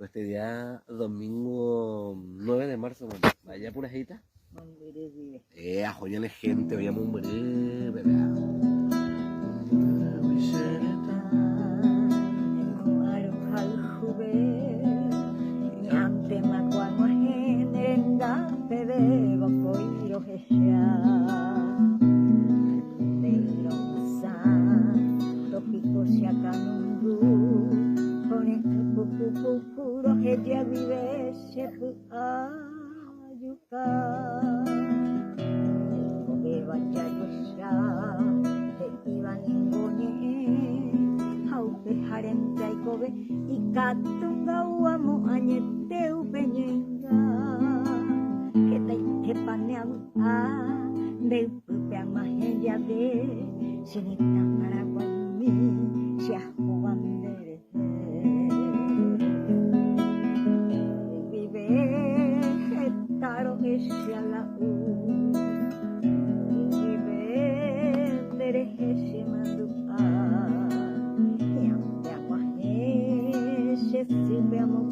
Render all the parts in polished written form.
este día domingo 9 de marzo, bueno, vaya pura jita. Joñale gente, vaya mumbre, bebé. Ella vive se ayuka kobe baca dosa te iban ingone haupe harentai kobe ikatu gawa mo anyete upenyenga kita itepannya de pupama ella ve sinita maragwani siahuandere ese a la y vendere ese manduca y ante agua ese sirve amo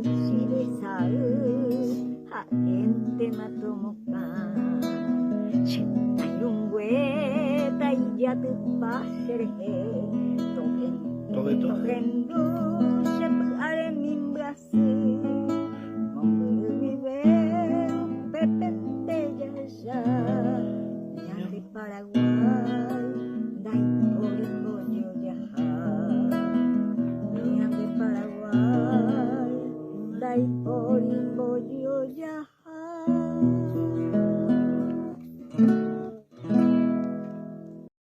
si de sal a gente matomoca chintayungüeta y ya te pasere togen